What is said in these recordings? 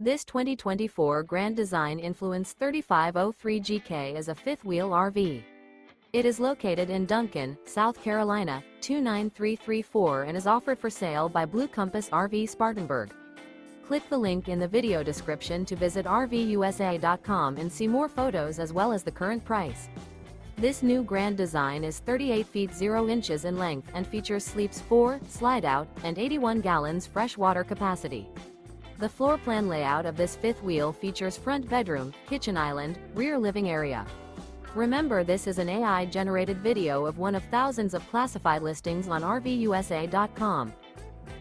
This 2024 Grand Design Influence 3503GK is a fifth-wheel RV. It is located in Duncan, South Carolina, 29334 and is offered for sale by Blue Compass RV Spartanburg. Click the link in the video description to visit RVUSA.com and see more photos as well as the current price. This new Grand Design is 38 feet 0 inches in length and features sleeps 4, Slideout, and 81 gallons fresh water capacity. The floor plan layout of this fifth wheel features front bedroom, kitchen island, rear living area. Remember, this is an AI-generated video of one of thousands of classified listings on RVUSA.com.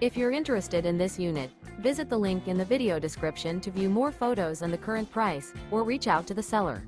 If you're interested in this unit, visit the link in the video description to view more photos and the current price, or reach out to the seller.